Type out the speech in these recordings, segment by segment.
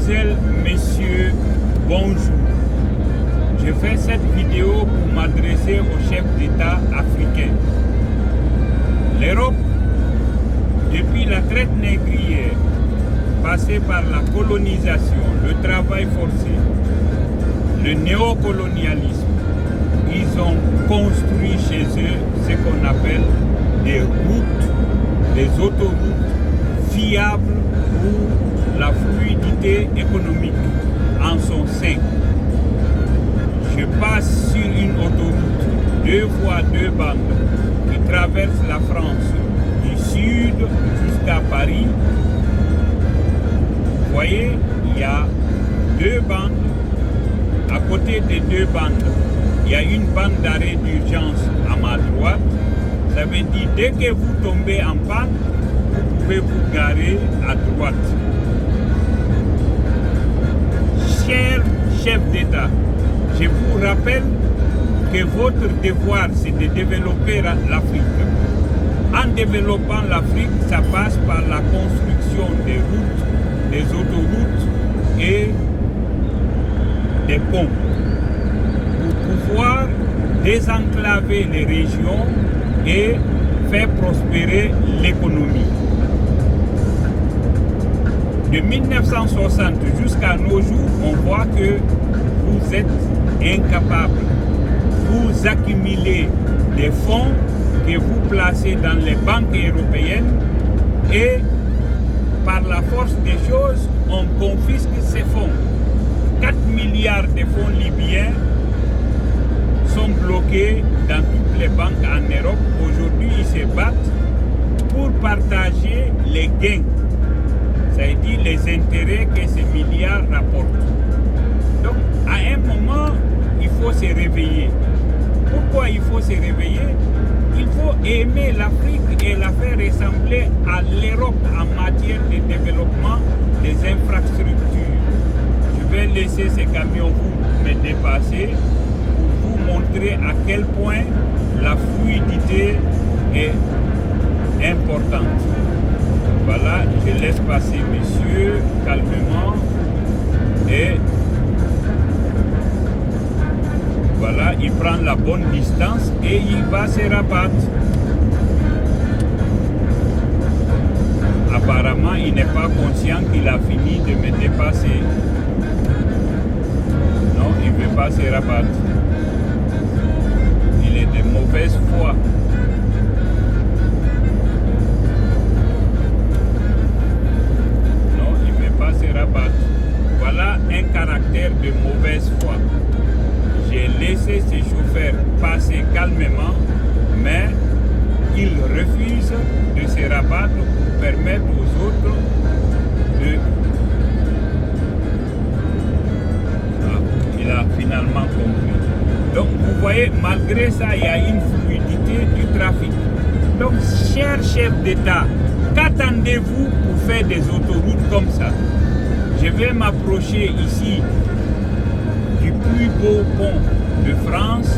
Mesdemoiselles, Messieurs, bonjour. Je fais cette vidéo pour m'adresser aux chefs d'État africains. L'Europe, depuis la traite négrière, passée par la colonisation, le travail forcé, le néocolonialisme, ils ont construit chez eux ce qu'on appelle des routes, des autoroutes fiables pour la fluidité économique en son sein. Je passe sur une autoroute 2 fois 2 bandes qui traverse la France du sud jusqu'à Paris. Vous voyez, il y a 2 bandes. À côté des 2 bandes, il y a une bande d'arrêt d'urgence à ma droite. Ça veut dire dès que vous tombez en panne, vous pouvez vous garer à droite. Chers chefs d'État, je vous rappelle que votre devoir, c'est de développer l'Afrique. En développant l'Afrique, ça passe par la construction des routes, des autoroutes et des ponts pour pouvoir désenclaver les régions et faire prospérer l'économie. De 1960 jusqu'à nos jours, on voit que vous êtes incapables. Vous accumulez des fonds que vous placez dans les banques européennes et par la force des choses, on confisque ces fonds. 4 milliards de fonds libyens sont bloqués dans toutes les banques en Europe. Aujourd'hui, ils se battent pour partager les gains, c'est-à-dire les intérêts que ces milliards rapportent. Donc, à un moment, il faut se réveiller. Pourquoi il faut se réveiller? Il faut aimer l'Afrique et la faire ressembler à l'Europe en matière de développement des infrastructures. Je vais laisser ces camions vous me dépasser pour vous montrer à quel point la fluidité est importante. Voilà, je laisse passer messieurs calmement et voilà, il prend la bonne distance et il va se rabattre. Apparemment, il n'est pas conscient qu'il a fini de me dépasser. Non, il ne veut pas se rabattre. Il est de mauvaise foi. Non, il ne veut pas se rabattre. Voilà un caractère de mauvaise foi. J'ai laissé ces chauffeurs passer calmement, mais ils refusent de se rabattre pour permettre aux autres de... Il a finalement compris. Donc vous voyez, malgré ça, il y a une fluidité du trafic. Donc, chers chefs d'État, qu'attendez-vous pour faire des autoroutes comme ça? Je vais m'approcher ici du plus beau pont de France,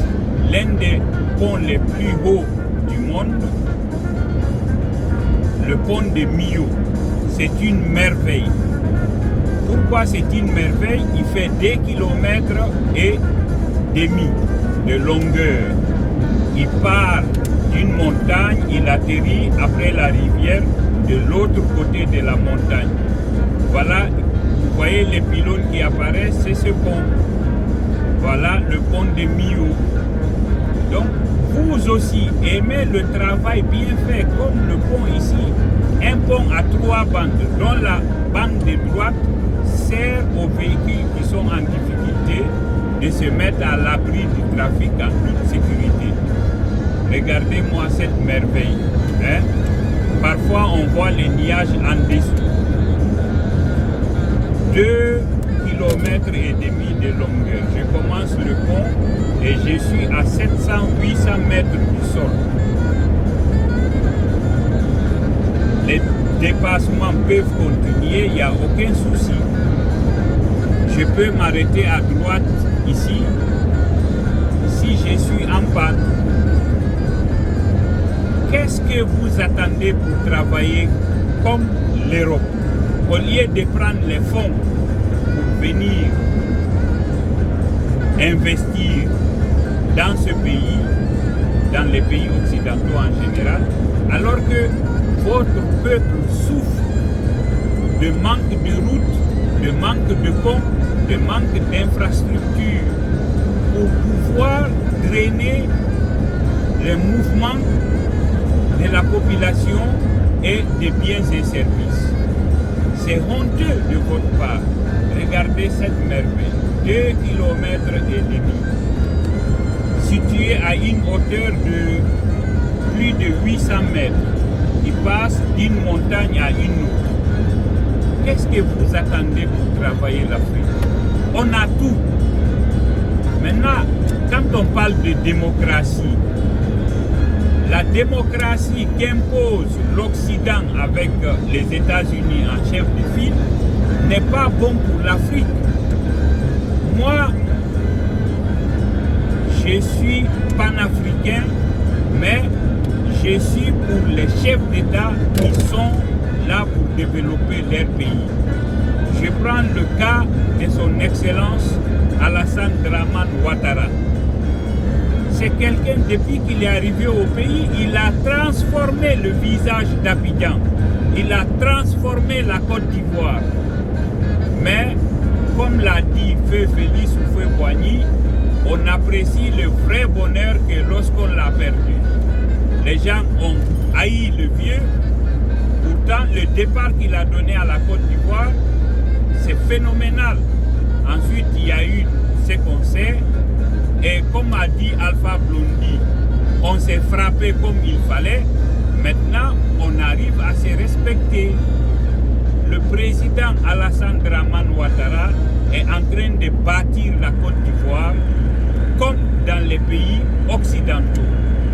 l'un des ponts les plus hauts du monde, le pont de Millau. C'est une merveille. Pourquoi c'est une merveille? Il fait 2,5 km de longueur. Il part d'une montagne, il atterrit après la rivière de l'autre côté de la montagne. Voilà, vous voyez les pylônes qui apparaissent, c'est ce pont. Voilà le pont de Millau. Donc, vous aussi aimez le travail bien fait, comme le pont ici. Un pont à 3 bandes, dont la bande de droite sert aux véhicules qui sont en difficulté de se mettre à l'abri du trafic en toute sécurité. Regardez-moi cette merveille. Hein? Parfois, on voit les nuages en dessous. 2,5 km de longueur. Je commence le pont et je suis à 700-800 mètres du sol. Les dépassements peuvent continuer, il n'y a aucun souci. Je peux m'arrêter à droite ici si je suis en panne. Qu'est-ce que vous attendez pour travailler comme l'Europe? Au lieu de prendre les fonds pour venir investir dans ce pays, dans les pays occidentaux en général, alors que votre peuple souffre de manque de routes, de manque de ponts, de manque d'infrastructures pour pouvoir drainer les mouvements de la population et des biens et services. C'est honteux de votre part. Regardez cette merveille. 2 km et demi, située à une hauteur de plus de 800 mètres, qui passe d'une montagne à une autre. Qu'est-ce que vous attendez pour travailler l'Afrique? On a tout. Maintenant, quand on parle de démocratie, la démocratie qu'impose l'Occident avec les États-Unis en chef de file n'est pas bon pour l'Afrique. Moi, je suis panafricain, mais je suis pour les chefs d'État qui sont là pour développer leur pays. Je prends le cas de son Excellence Alassane Dramane Ouattara. C'est quelqu'un, depuis qu'il est arrivé au pays, il a transformé le visage d'Abidjan. Il a transformé la Côte d'Ivoire. Mais, comme l'a dit Feu Félix ou Feu Boigny, on apprécie le vrai bonheur que lorsqu'on l'a perdu. Les gens ont haï le vieux. Pourtant, le départ qu'il a donné à la Côte d'Ivoire, c'est phénoménal. Ensuite, il y a eu ce qu'on sait. Et comme a dit Alpha Blondy, on s'est frappé comme il fallait. Maintenant, on arrive à se respecter. Le président Alassane Dramane Ouattara est en train de bâtir la Côte d'Ivoire comme dans les pays occidentaux.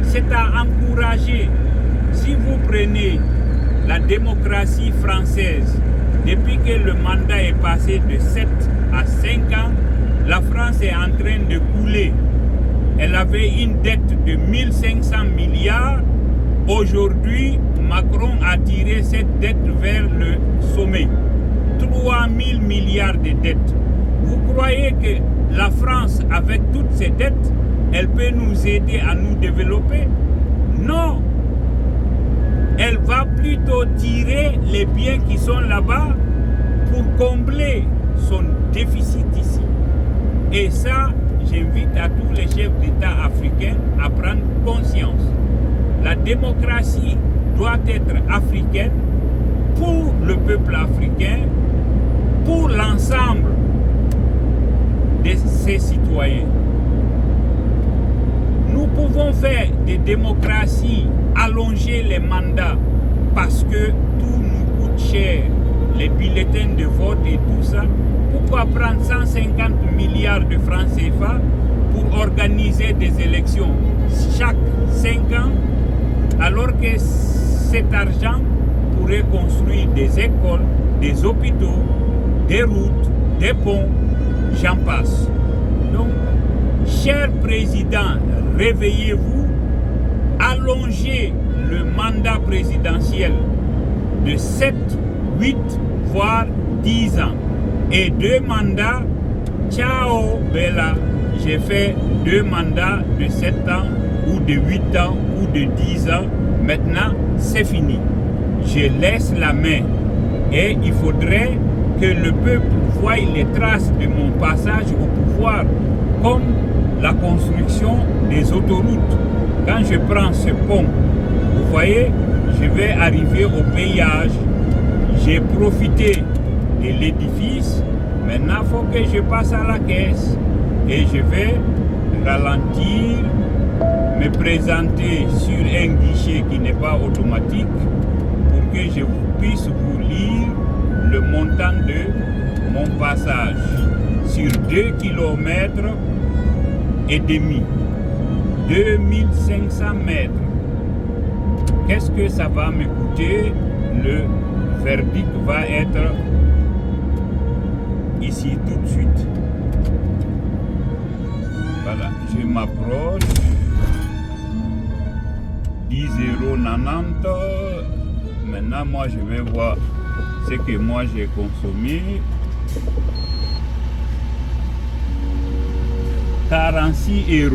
C'est à encourager. Si vous prenez la démocratie française, depuis que le mandat est passé de 7 à 5 ans, la France est en train de couler. Elle avait une dette de 1500 milliards. Aujourd'hui, Macron a tiré cette dette vers le sommet. 3000 milliards de dettes. Vous croyez que la France, avec toutes ces dettes, elle peut nous aider à nous développer? Non. Elle va plutôt tirer les biens qui sont là-bas pour combler son déficit ici. Et ça, j'invite à tous les chefs d'État africains à prendre conscience. La démocratie doit être africaine pour le peuple africain, pour l'ensemble de ses citoyens. Nous pouvons faire des démocraties, allonger les mandats parce que tout nous coûte cher, les bulletins de vote et tout ça. Pourquoi prendre 150 milliards de francs CFA pour organiser des élections chaque 5 ans alors que cet argent pourrait construire des écoles, des hôpitaux, des routes, des ponts, j'en passe. Donc, cher président, réveillez-vous, allongez le mandat présidentiel de 7, 8, voire 10 ans. Et 2 mandats, ciao Bella, j'ai fait 2 mandats de 7 ans ou de 8 ans ou de 10 ans. Maintenant, c'est fini. Je laisse la main. Et il faudrait que le peuple voie les traces de mon passage au pouvoir, comme la construction des autoroutes. Quand je prends ce pont, vous voyez, je vais arriver au péage. J'ai profité de l'édifice. Maintenant, il faut que je passe à la caisse. Et je vais ralentir, me présenter sur un guichet qui n'est pas automatique pour que je puisse vous lire le montant de mon passage sur 2 km et demi, 2500 mètres. Qu'est-ce que ça va me coûter? Le verdict va être ici tout de suite. Voilà, je m'approche. 10,90 €. Maintenant, moi, je vais voir ce que moi j'ai consommé. 46 €.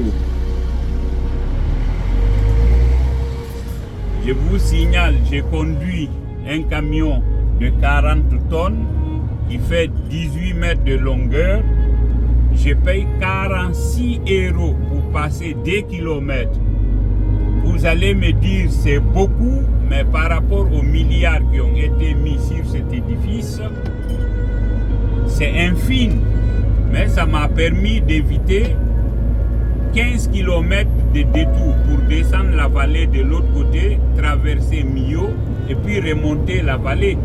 Je vous signale, j'ai conduit un camion de 40 tonnes qui fait 18 mètres de longueur. Je paye 46 € pour passer 2 kilomètres. Vous allez me dire c'est beaucoup, mais par rapport aux milliards qui ont été mis sur cet édifice, c'est infime. Mais ça m'a permis d'éviter 15 km de détour pour descendre la vallée de l'autre côté, traverser Millau et puis remonter la vallée.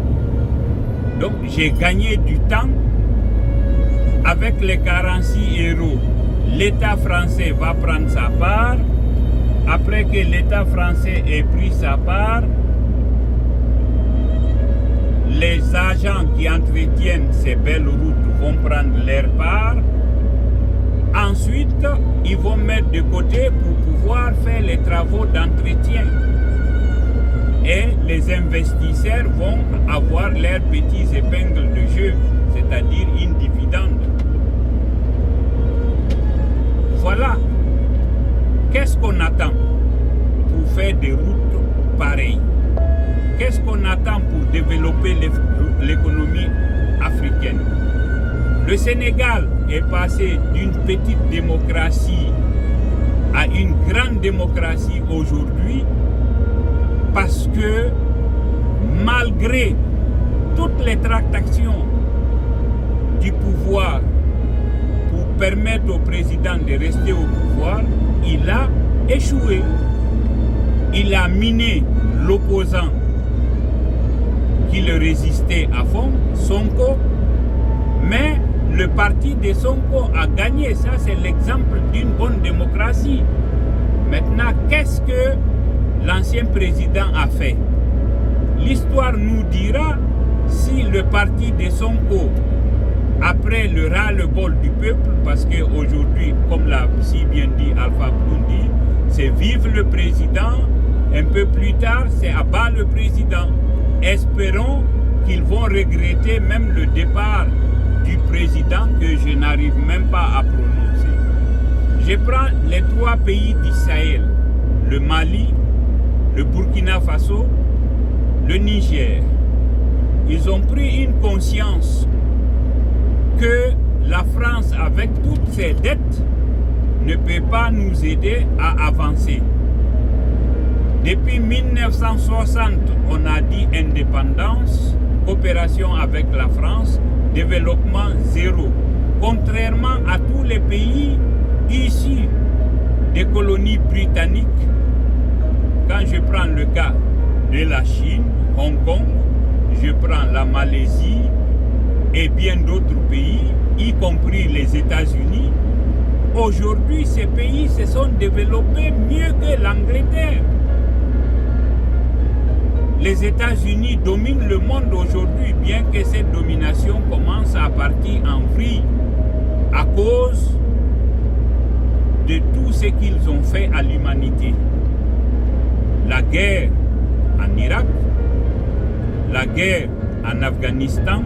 Donc j'ai gagné du temps. Avec les 46 €, l'État français va prendre sa part. Après que l'État français ait pris sa part, les agents qui entretiennent ces belles routes vont prendre leur part. Ensuite, ils vont mettre de côté pour pouvoir faire les travaux d'entretien. Et les investisseurs vont avoir leurs petits épingles de jeu, c'est-à-dire une dividende. Voilà. Qu'est-ce qu'on attend pour faire des routes pareilles? Qu'est-ce qu'on attend pour développer l'économie africaine? Le Sénégal est passé d'une petite démocratie à une grande démocratie aujourd'hui parce que malgré toutes les tractations du pouvoir pour permettre au président de rester au pouvoir, il a échoué. Il a miné l'opposant qui le résistait à fond, Sonko, mais le parti de Sonko a gagné. Ça, c'est l'exemple d'une bonne démocratie. Maintenant, qu'est-ce que l'ancien président a fait? L'histoire nous dira si le parti de Sonko, après le ras-le-bol du peuple, parce qu'aujourd'hui, comme l'a si bien dit Alpha Blondy, c'est vive le président, un peu plus tard, c'est abat le président. Espérons qu'ils vont regretter même le départ du président que je n'arrive même pas à prononcer. Je prends les 3 pays du Sahel, le Mali, le Burkina Faso, le Niger. Ils ont pris une conscience que la France, avec toutes ses dettes, ne peut pas nous aider à avancer. Depuis 1960, on a dit indépendance, coopération avec la France, développement zéro. Contrairement à tous les pays issus des colonies britanniques, quand je prends le cas de la Chine, Hong Kong, je prends la Malaisie et bien d'autres pays, y compris les États-Unis, aujourd'hui ces pays se sont développés mieux que l'Angleterre. Les États-Unis dominent le monde aujourd'hui, bien que cette domination commence à partir en vrille à cause de tout ce qu'ils ont fait à l'humanité. La guerre en Irak, la guerre en Afghanistan,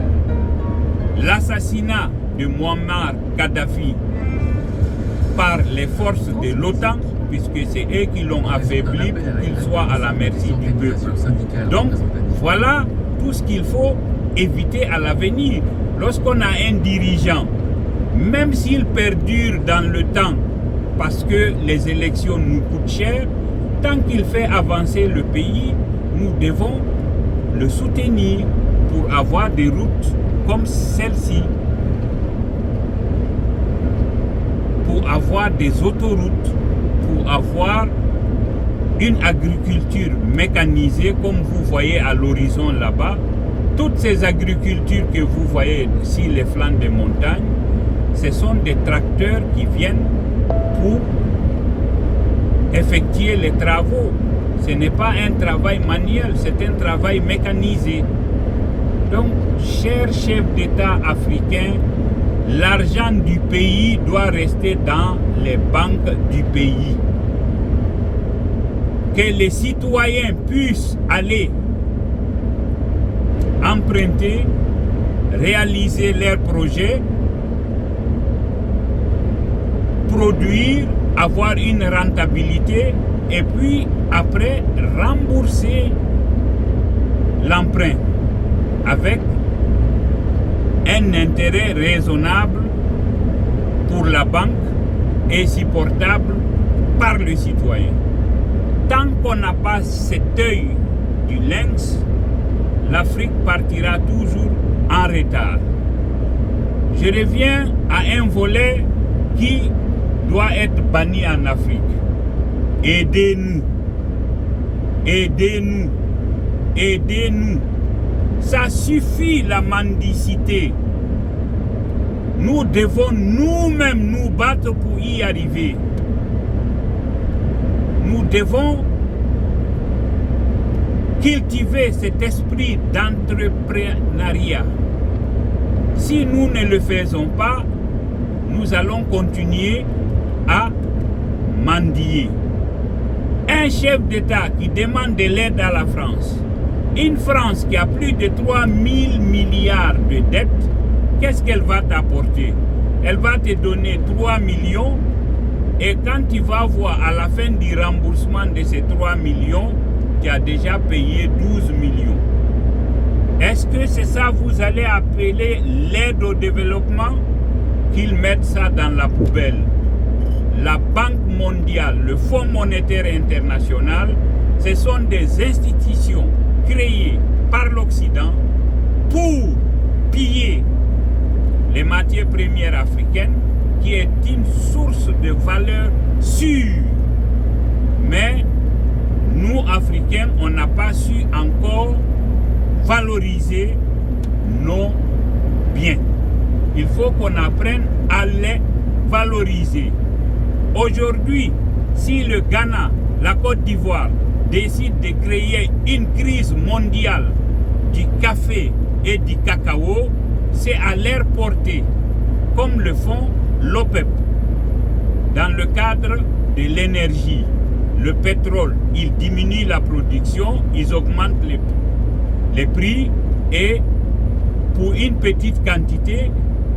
l'assassinat de Muammar Kadhafi par les forces de l'OTAN, puisque c'est eux qui l'ont affaibli pour qu'il soit à la merci du peuple. Donc, voilà tout ce qu'il faut éviter à l'avenir. Lorsqu'on a un dirigeant, même s'il perdure dans le temps, parce que les élections nous coûtent cher, tant qu'il fait avancer le pays, nous devons le soutenir pour avoir des routes comme celle-ci, pour avoir des autoroutes, pour avoir une agriculture mécanisée comme vous voyez à l'horizon là-bas. Toutes ces agricultures que vous voyez sur les flancs des montagnes, ce sont des tracteurs qui viennent pour effectuer les travaux. Ce n'est pas un travail manuel, c'est un travail mécanisé. Donc, chers chefs d'État africains, l'argent du pays doit rester dans les banques du pays. Que les citoyens puissent aller emprunter, réaliser leurs projets, produire, avoir une rentabilité et puis après rembourser l'emprunt avec un intérêt raisonnable pour la banque et supportable par le citoyen. Tant qu'on n'a pas cet œil du lynx, l'Afrique partira toujours en retard. Je reviens à un volet qui doit être banni en Afrique. Aidez-nous. Aidez-nous. Aidez-nous. Ça suffit la mendicité. Nous devons nous-mêmes nous battre pour y arriver. Nous devons cultiver cet esprit d'entrepreneuriat. Si nous ne le faisons pas, nous allons continuer à mendier. Un chef d'État qui demande de l'aide à la France, une France qui a plus de 3 000 milliards de dettes, qu'est-ce qu'elle va t'apporter? Elle va te donner 3 millions et quand tu vas voir à la fin du remboursement de ces 3 millions, tu as déjà payé 12 millions. Est-ce que c'est ça vous allez appeler l'aide au développement? Qu'ils mettent ça dans la poubelle. La Banque mondiale, le Fonds monétaire international, ce sont des institutions créées par l'Occident pour piller les matières premières africaines, qui est une source de valeur sûre. Mais nous, Africains, on n'a pas su encore valoriser nos biens. Il faut qu'on apprenne à les valoriser. Aujourd'hui, si le Ghana, la Côte d'Ivoire décident de créer une crise mondiale du café et du cacao, c'est à leur portée, comme le font l'OPEP. Dans le cadre de l'énergie, le pétrole, ils diminuent la production, ils augmentent les prix et pour une petite quantité,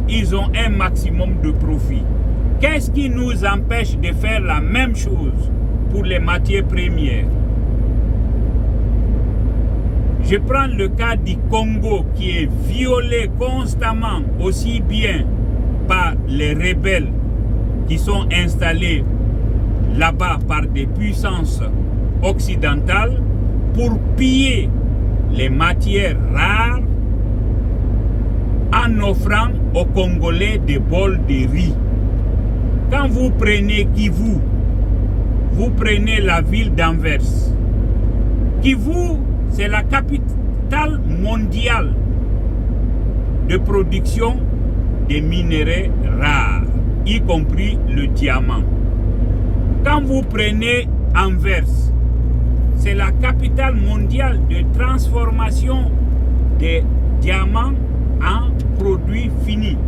ils ont un maximum de profit. Qu'est-ce qui nous empêche de faire la même chose pour les matières premières? Je prends le cas du Congo qui est violé constamment aussi bien par les rebelles qui sont installés là-bas par des puissances occidentales pour piller les matières rares en offrant aux Congolais des bols de riz. Quand vous prenez Kivu, vous prenez la ville d'Anvers. Kivu, c'est la capitale mondiale de production des minéraux rares, y compris le diamant. Quand vous prenez Anvers, c'est la capitale mondiale de transformation des diamants en produits finis.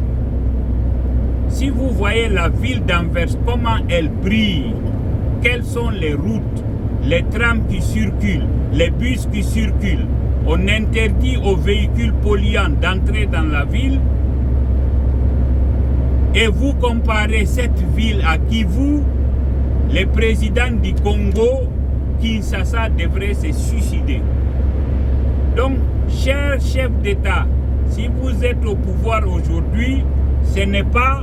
Si vous voyez la ville d'Anvers, comment elle brille, quelles sont les routes, les trams qui circulent, les bus qui circulent, on interdit aux véhicules polluants d'entrer dans la ville, et vous comparez cette ville à Kivu, le président du Congo, Kinshasa, devrait se suicider. Donc, chers chefs d'État, si vous êtes au pouvoir aujourd'hui, ce n'est pas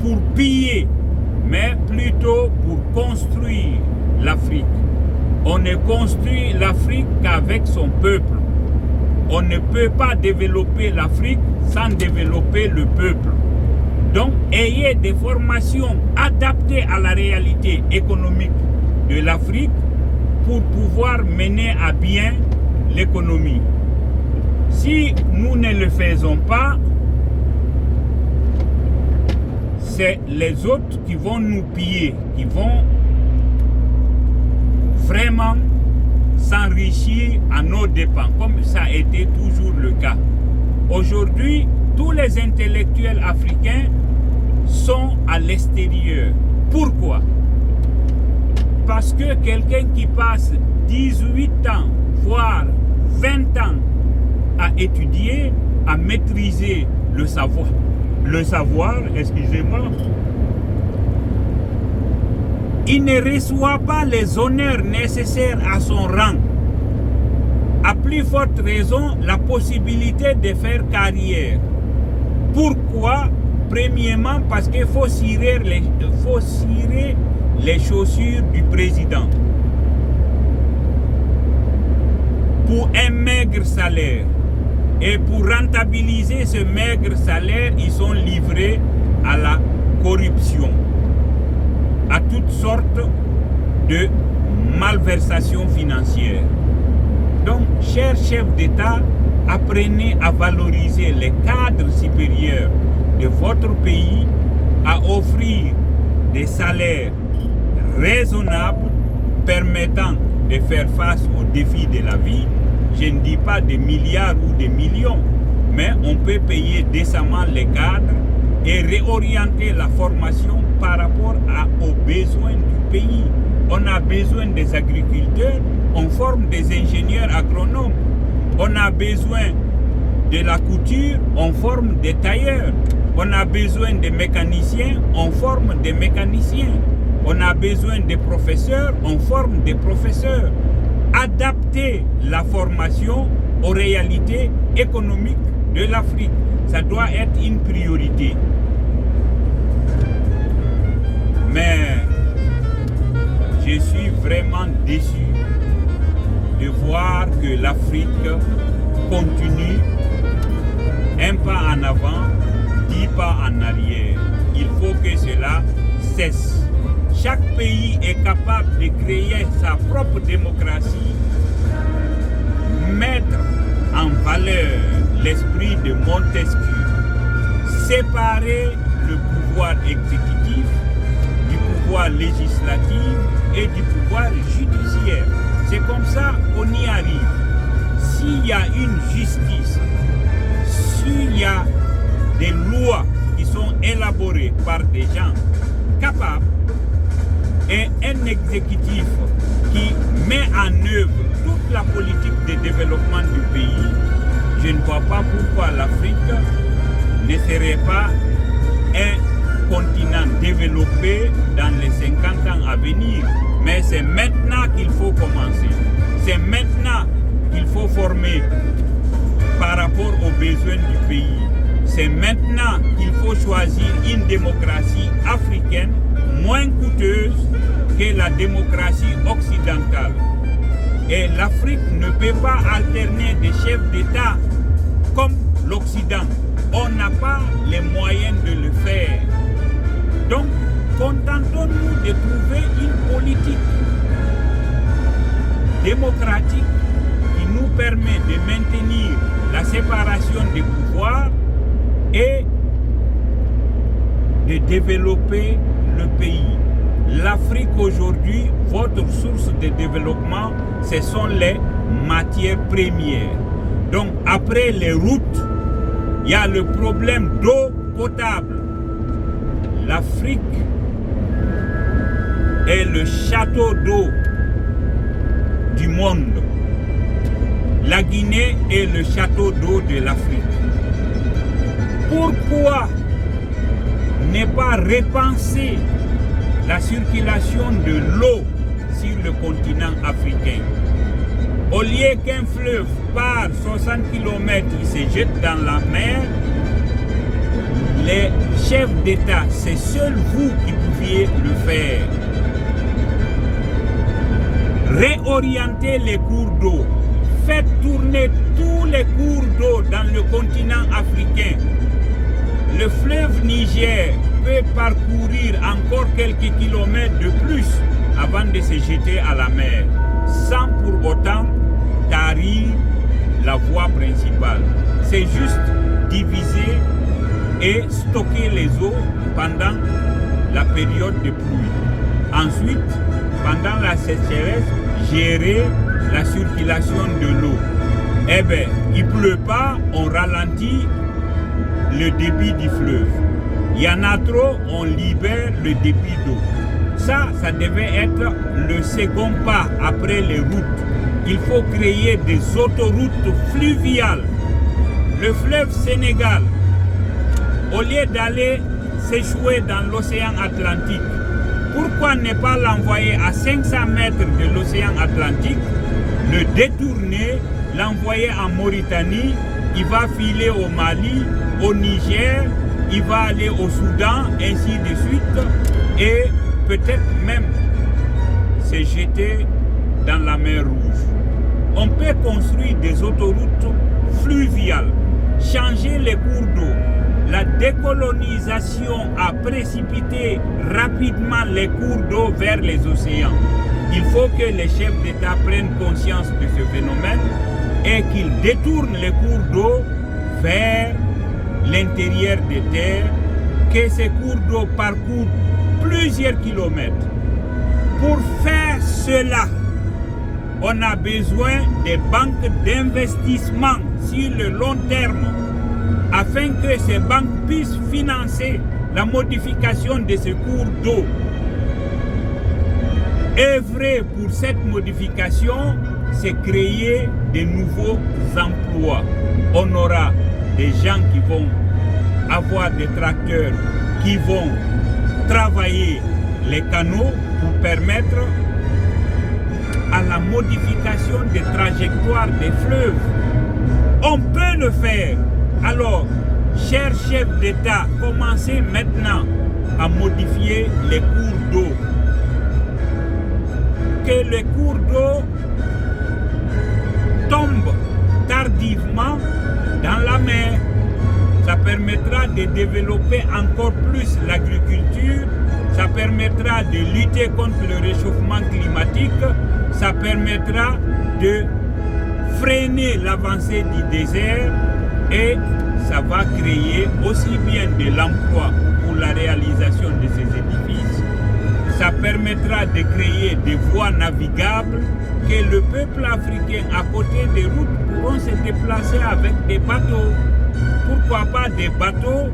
pour piller, mais plutôt pour construire l'Afrique. On ne construit l'Afrique qu'avec son peuple. On ne peut pas développer l'Afrique sans développer le peuple. Donc, ayez des formations adaptées à la réalité économique de l'Afrique pour pouvoir mener à bien l'économie. Si nous ne le faisons pas, c'est les autres qui vont nous piller, qui vont vraiment s'enrichir à nos dépens, comme ça a été toujours le cas. Aujourd'hui, tous les intellectuels africains sont à l'extérieur. Pourquoi? Parce que quelqu'un qui passe 18 ans, voire 20 ans à étudier, à maîtriser le savoir, excusez-moi, il ne reçoit pas les honneurs nécessaires à son rang. À plus forte raison, la possibilité de faire carrière. Pourquoi? Premièrement, parce qu'il faut cirer les chaussures du président pour un maigre salaire. Et pour rentabiliser ce maigre salaire, ils sont livrés à la corruption, à toutes sortes de malversations financières. Donc, chers chefs d'État, apprenez à valoriser les cadres supérieurs de votre pays, à offrir des salaires raisonnables permettant de faire face aux défis de la vie. Je ne dis pas des milliards ou des millions, mais on peut payer décemment les cadres et réorienter la formation par rapport aux besoins du pays. On a besoin des agriculteurs, on forme des ingénieurs agronomes. On a besoin de la couture, on forme des tailleurs. On a besoin des mécaniciens, on forme des mécaniciens. On a besoin des professeurs, on forme des professeurs. Adapter la formation aux réalités économiques de l'Afrique, ça doit être une priorité. Mais je suis vraiment déçu de voir que l'Afrique continue un pas en avant, 10 pas en arrière. Il faut que cela cesse. Chaque pays est capable de créer sa propre démocratie, mettre en valeur l'esprit de Montesquieu, séparer le pouvoir exécutif du pouvoir législatif et du pouvoir judiciaire. C'est comme ça qu'on y arrive. S'il y a une justice, s'il y a des lois qui sont élaborées par des gens capables et un exécutif qui met en œuvre toute la politique de développement du pays, je ne vois pas pourquoi l'Afrique ne serait pas un continent développé dans les 50 ans à venir. Mais c'est maintenant qu'il faut commencer. C'est maintenant qu'il faut former par rapport aux besoins du pays. C'est maintenant qu'il faut choisir une démocratie africaine moins coûteuse que la démocratie occidentale. Et l'Afrique ne peut pas alterner des chefs d'État comme l'Occident. On n'a pas les moyens de le faire. Donc, contentons-nous de trouver une politique démocratique qui nous permet de maintenir la séparation des pouvoirs et de développer le pays. L'Afrique aujourd'hui, votre source de développement, ce sont les matières premières. Donc après les routes, il y a le problème d'eau potable. L'Afrique est le château d'eau du monde. La Guinée est le château d'eau de l'Afrique. Pourquoi ne pas repenser la circulation de l'eau sur le continent africain? Au lieu qu'un fleuve part 60 km, il se jette dans la mer, les chefs d'État, c'est seul vous qui pouviez le faire. Réorienter les cours d'eau. Faites tourner tous les cours d'eau dans le continent africain. Le fleuve Niger peut parcourir encore quelques kilomètres de plus avant de se jeter à la mer, sans pour autant tarir la voie principale. C'est juste diviser et stocker les eaux pendant la période de pluie. Ensuite, pendant la sécheresse, gérer la circulation de l'eau. Eh bien, il ne pleut pas, on ralentit le débit du fleuve. Il y en a trop, on libère le débit d'eau. Ça devait être le second pas après les routes. Il faut créer des autoroutes fluviales. Le fleuve Sénégal, au lieu d'aller s'échouer dans l'océan Atlantique, Pourquoi ne pas l'envoyer à 500 mètres de l'océan Atlantique, le détourner, l'envoyer en Mauritanie, il va filer au Mali, au Niger, il va aller au Soudan, ainsi de suite, et peut-être même se jeter dans la mer Rouge. On peut construire des autoroutes fluviales, changer les cours d'eau. La décolonisation a précipité rapidement les cours d'eau vers les océans. Il faut que les chefs d'État prennent conscience de ce phénomène et qu'ils détournent les cours d'eau vers l'intérieur des terres, que ces cours d'eau parcourent plusieurs kilomètres. Pour faire cela, on a besoin des banques d'investissement sur le long terme, afin que ces banques puissent financer la modification de ces cours d'eau. Œuvrer pour cette modification, c'est créer de nouveaux emplois. On aura des gens qui vont avoir des tracteurs qui vont travailler les canaux pour permettre à la modification des trajectoires des fleuves. On peut le faire. Alors, chers chefs d'État, commencez maintenant à modifier les cours d'eau. Que les cours d'eau tombent tardivement dans la mer. Ça permettra de développer encore plus l'agriculture, ça permettra de lutter contre le réchauffement climatique, ça permettra de freiner l'avancée du désert et ça va créer aussi bien de l'emploi pour la réalisation de ces édifices, ça permettra de créer des voies navigables que le peuple africain à côté des routes pourront se déplacer avec des bateaux. Pourquoi pas des bateaux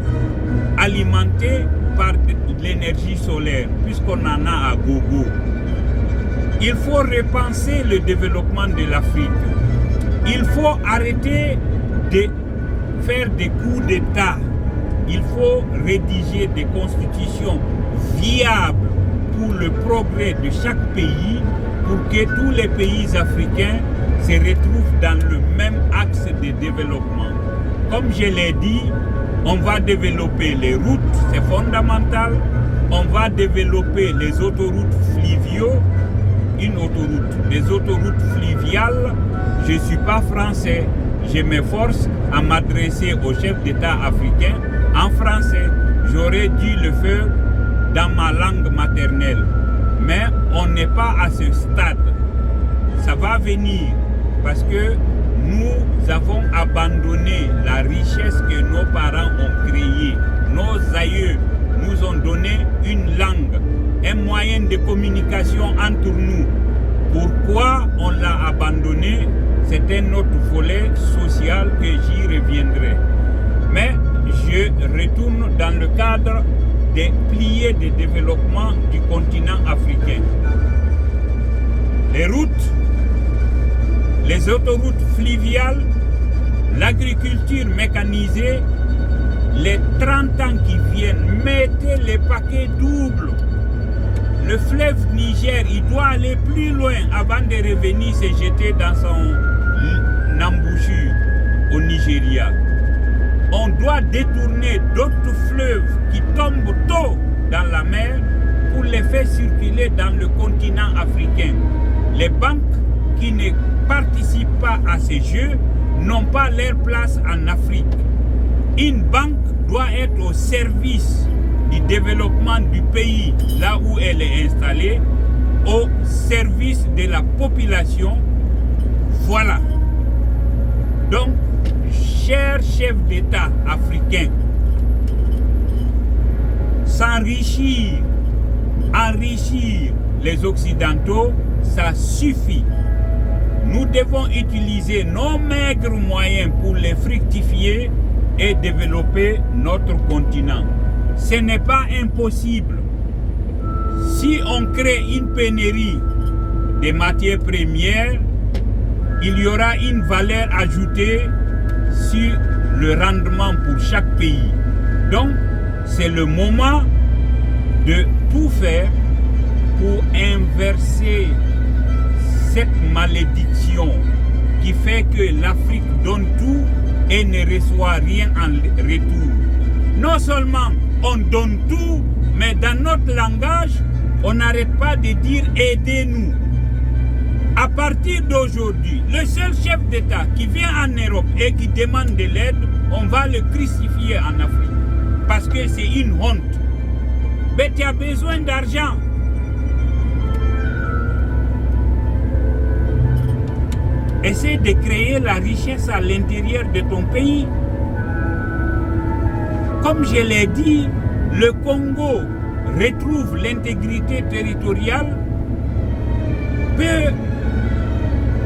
alimentés par l'énergie solaire, puisqu'on en a à gogo. Il faut repenser le développement de l'Afrique. Il faut arrêter de faire des coups d'État. Il faut rédiger des constitutions viables pour le progrès de chaque pays, pour que tous les pays africains se retrouvent dans le même axe de développement. Comme je l'ai dit, on va développer les routes, c'est fondamental. On va développer les autoroutes fluviaux, des autoroutes fluviales. Je ne suis pas français, je m'efforce à m'adresser aux chefs d'État africains en français. J'aurais dû le faire dans ma langue maternelle. Mais on n'est pas à ce stade. Ça va venir parce que nous avons abandonné la richesse que nos parents ont créée. Nos aïeux nous ont donné une langue, un moyen de communication entre nous. Pourquoi on l'a abandonné? C'est un autre volet social que j'y reviendrai. Mais je retourne dans le cadre des piliers de développement du continent africain. Les routes, les autoroutes fluviales, l'agriculture mécanisée, les 30 ans qui viennent, mettez les paquets doubles. Le fleuve Niger, il doit aller plus loin avant de revenir se jeter dans son embouchure au Nigeria. On doit détourner d'autres fleuves qui tombent tôt dans la mer pour les faire circuler dans le continent africain. Les banques qui ne participent pas à ces jeux n'ont pas leur place en Afrique. Une banque doit être au service du développement du pays, là où elle est installée, au service de la population. Voilà. Donc, chers chefs d'État africains, s'enrichir, enrichir les Occidentaux, ça suffit. Nous devons utiliser nos maigres moyens pour les fructifier et développer notre continent. Ce n'est pas impossible. Si on crée une pénurie de matières premières, il y aura une valeur ajoutée sur le rendement pour chaque pays. Donc, c'est le moment de tout faire pour inverser cette malédiction qui fait que l'Afrique donne tout et ne reçoit rien en retour. Non seulement on donne tout, mais dans notre langage, on n'arrête pas de dire « aidez-nous ». À partir d'aujourd'hui, le seul chef d'État qui vient en Europe et qui demande de l'aide, on va le crucifier en Afrique. Parce que c'est une honte. Mais tu as besoin d'argent. Essaie de créer la richesse à l'intérieur de ton pays. Comme je l'ai dit, le Congo retrouve l'intégrité territoriale, peut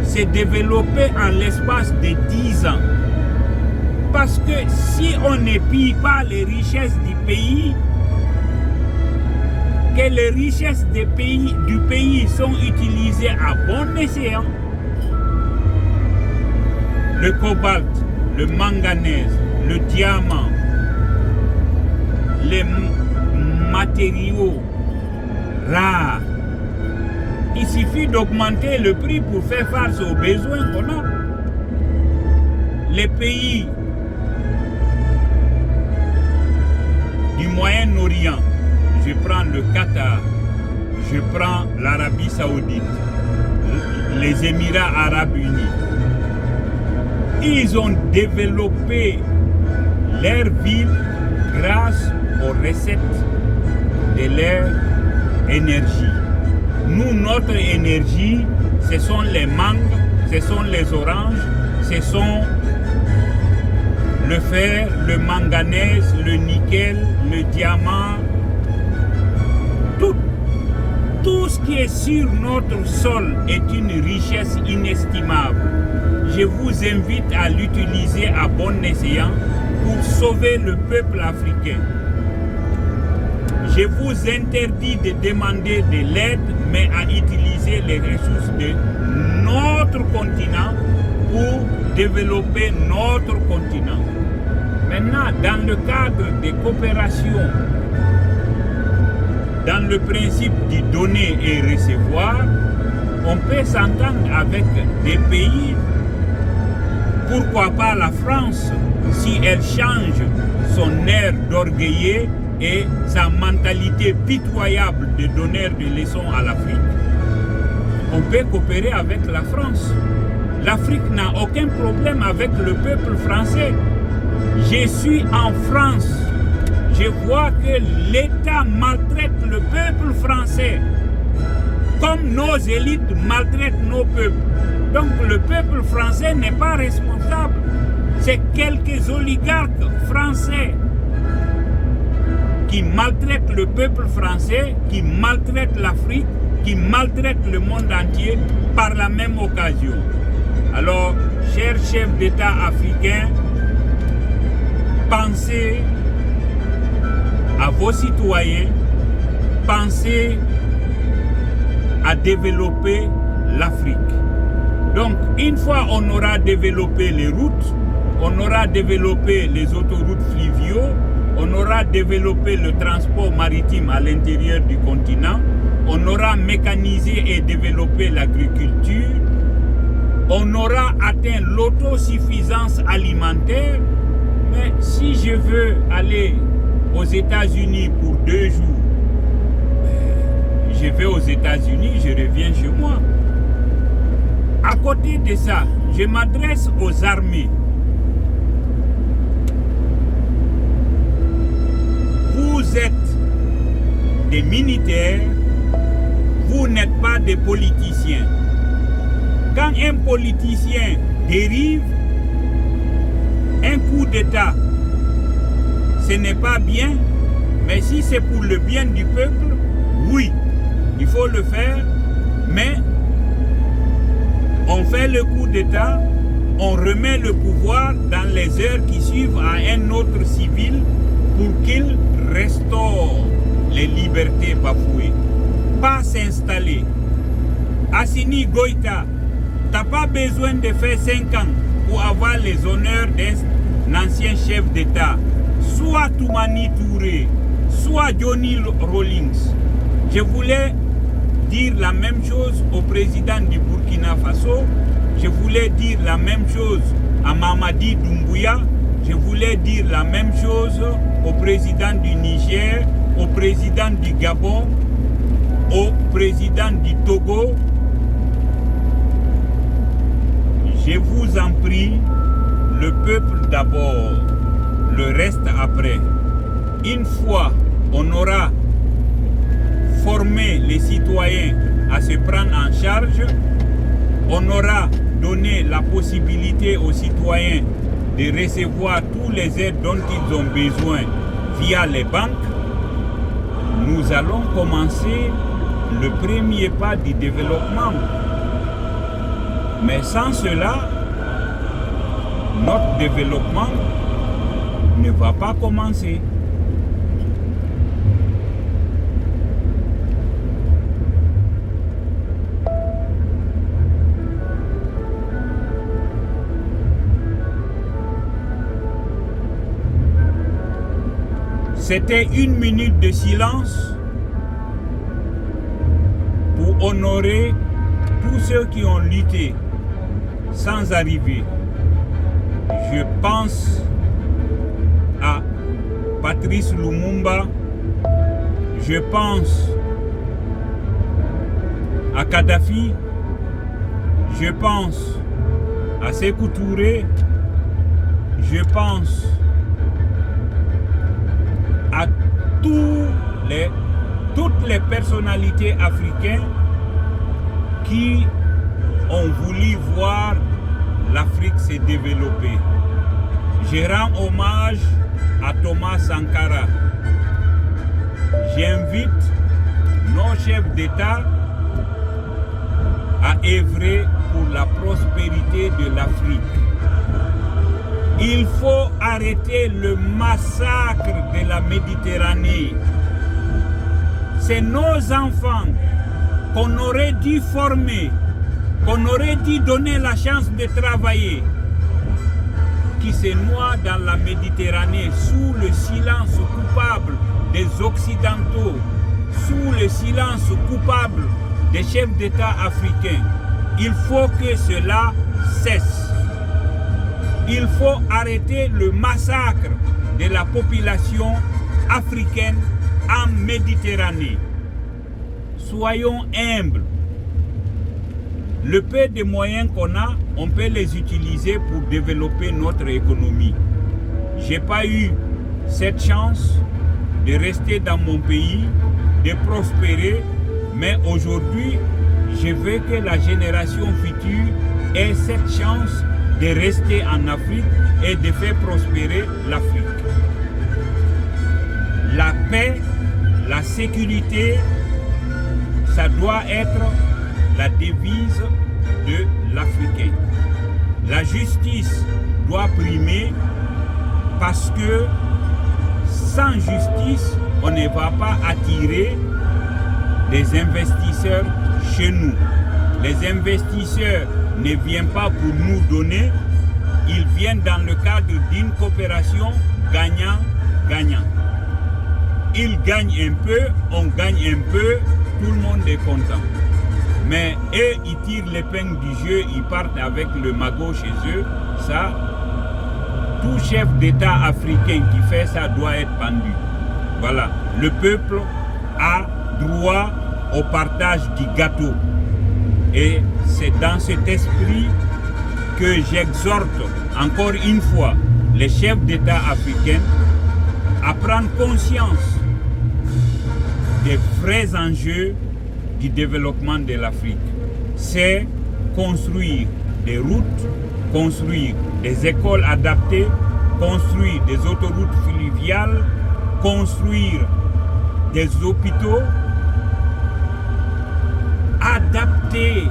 se développer en l'espace de 10 ans. Parce que si on ne pille pas les richesses du pays, que les richesses du pays sont utilisées à bon escient, le cobalt, le manganèse, le diamant, les matériaux rares, il suffit d'augmenter le prix pour faire face aux besoins qu'on a. Les pays du Moyen-Orient, je prends le Qatar, je prends l'Arabie Saoudite, les Émirats Arabes Unis. Ils ont développé leur ville grâce aux recettes de leur énergie. Nous, notre énergie, ce sont les mangues, ce sont les oranges, ce sont le fer, le manganèse, le nickel, le diamant. Tout ce qui est sur notre sol est une richesse inestimable. Je vous invite à l'utiliser à bon escient pour sauver le peuple africain. Je vous interdis de demander de l'aide, mais à utiliser les ressources de notre continent pour développer notre continent. Maintenant, dans le cadre des coopérations, dans le principe du donner et recevoir, on peut s'entendre avec des pays. Pourquoi pas la France, si elle change son air d'orgueilleux et sa mentalité pitoyable de donneur de leçons à l'Afrique. On peut coopérer avec la France. L'Afrique n'a aucun problème avec le peuple français. Je suis en France. Je vois que l'État maltraite le peuple français, comme nos élites maltraitent nos peuples. Donc le peuple français n'est pas responsable. C'est quelques oligarques français qui maltraitent le peuple français, qui maltraitent l'Afrique, qui maltraitent le monde entier par la même occasion. Alors, chers chefs d'État africains, pensez à vos citoyens, pensez à développer l'Afrique. Donc, une fois on aura développé les routes, on aura développé les autoroutes fluviaux, on aura développé le transport maritime à l'intérieur du continent, on aura mécanisé et développé l'agriculture, on aura atteint l'autosuffisance alimentaire. Mais si je veux aller aux États-Unis pour 2 jours, je vais aux États-Unis, je reviens chez moi. À côté de ça, je m'adresse aux armées. Vous êtes des militaires, vous n'êtes pas des politiciens. Quand un politicien dérive, un coup d'État, ce n'est pas bien, mais si c'est pour le bien du peuple, oui, il faut le faire, mais on fait le coup d'État, on remet le pouvoir dans les heures qui suivent à un autre civil pour qu'il restaure les libertés bafouées. Pas s'installer. Assimi Goïta, tu n'as pas besoin de faire 5 ans pour avoir les honneurs d'un ancien chef d'État. Soit Toumani Touré, soit Johnny Rawlings. Je voulais dire la même chose au président du Burkina Faso. Je voulais dire la même chose à Mamadi Doumbouya. Je voulais dire la même chose au président du Niger, au président du Gabon, au président du Togo. Je vous en prie, le peuple d'abord, le reste après. Une fois on aura formé les citoyens à se prendre en charge, on aura donné la possibilité aux citoyens de recevoir tous les aides dont ils ont besoin via les banques, nous allons commencer le premier pas du développement. Mais sans cela, notre développement ne va pas commencer. C'était 1 minute de silence pour honorer tous ceux qui ont lutté sans arriver. Je pense à Patrice Lumumba, je pense à Kadhafi, je pense à Sékou Touré, je pense à toutes les personnalités africaines qui ont voulu voir l'Afrique se développer. Je rends hommage à Thomas Sankara. J'invite nos chefs d'État à œuvrer pour la prospérité de l'Afrique. Il faut arrêter le massacre de la Méditerranée. C'est nos enfants qu'on aurait dû former, qu'on aurait dû donner la chance de travailler, qui se noient dans la Méditerranée sous le silence coupable des Occidentaux, sous le silence coupable des chefs d'État africains. Il faut que cela cesse. Il faut arrêter le massacre de la population africaine en Méditerranée. Soyons humbles. Le peu de moyens qu'on a, on peut les utiliser pour développer notre économie. Je n'ai pas eu cette chance de rester dans mon pays, de prospérer, mais aujourd'hui, je veux que la génération future ait cette chance de rester en Afrique et de faire prospérer l'Afrique. La paix, la sécurité, ça doit être la devise de l'Africain. La justice doit primer parce que sans justice, on ne va pas attirer des investisseurs chez nous. Les investisseurs ne viennent pas pour nous donner, ils viennent dans le cadre d'une coopération gagnant-gagnant. Ils gagnent un peu, on gagne un peu, tout le monde est content. Mais eux, ils tirent l'épingle du jeu, ils partent avec le magot chez eux. Ça, tout chef d'État africain qui fait ça doit être pendu. Voilà, le peuple a droit au partage du gâteau. Et c'est dans cet esprit que j'exhorte encore une fois les chefs d'État africains à prendre conscience des vrais enjeux du développement de l'Afrique. C'est construire des routes, construire des écoles adaptées, construire des autoroutes fluviales, construire des hôpitaux, adapter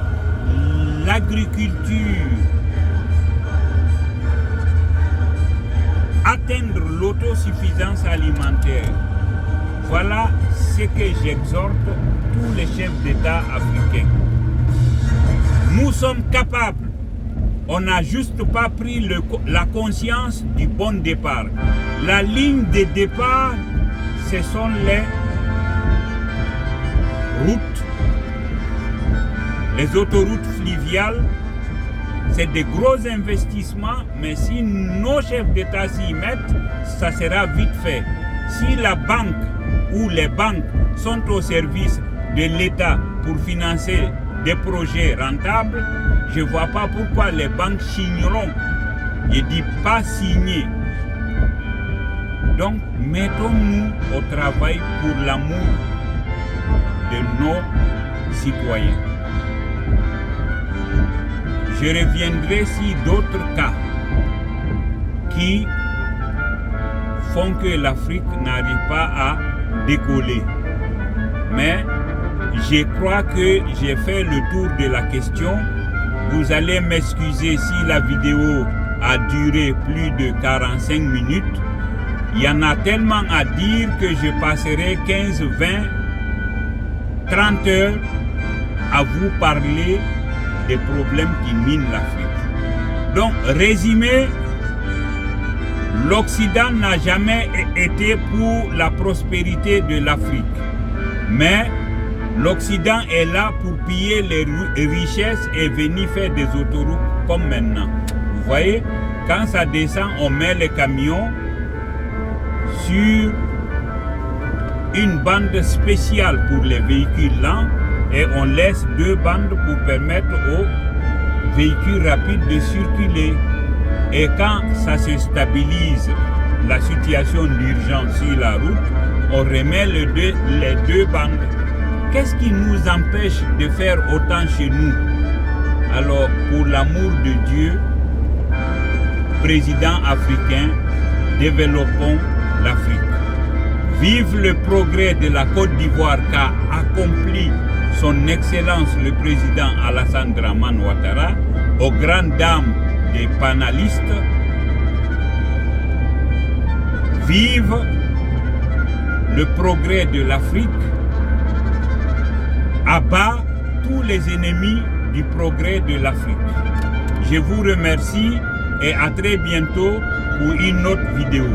l'agriculture, atteindre l'autosuffisance alimentaire. Voilà ce que j'exhorte tous les chefs d'État africains. Nous sommes capables. On n'a juste pas pris la conscience du bon départ. La ligne de départ, ce sont les routes, Les autoroutes fluviales, c'est des gros investissements, mais si nos chefs d'État s'y mettent, ça sera vite fait. Si la banque ou les banques sont au service de l'État pour financer des projets rentables, je ne vois pas pourquoi les banques signeront. Je ne dis pas signer. Donc, mettons-nous au travail pour l'amour de nos citoyens. Je reviendrai sur d'autres cas qui font que l'Afrique n'arrive pas à décoller. Mais je crois que j'ai fait le tour de la question. Vous allez m'excuser si la vidéo a duré plus de 45 minutes. Il y en a tellement à dire que je passerai 15, 20, 30 heures à vous parler des problèmes qui minent l'Afrique. Donc, résumé, l'Occident n'a jamais été pour la prospérité de l'Afrique. Mais l'Occident est là pour piller les richesses et venir faire des autoroutes comme maintenant. Vous voyez, quand ça descend, on met les camions sur une bande spéciale pour les véhicules lents et on laisse 2 bandes pour permettre aux véhicules rapides de circuler. Et quand ça se stabilise, la situation d'urgence sur la route, on remet les deux bandes. Qu'est-ce qui nous empêche de faire autant chez nous? Alors, pour l'amour de Dieu, président africain, développons l'Afrique. Vive le progrès de la Côte d'Ivoire qu'a accompli son Excellence le président Alassane Dramane Ouattara, aux grandes dames des panélistes. Vive le progrès de l'Afrique. Abat tous les ennemis du progrès de l'Afrique. Je vous remercie et à très bientôt pour une autre vidéo.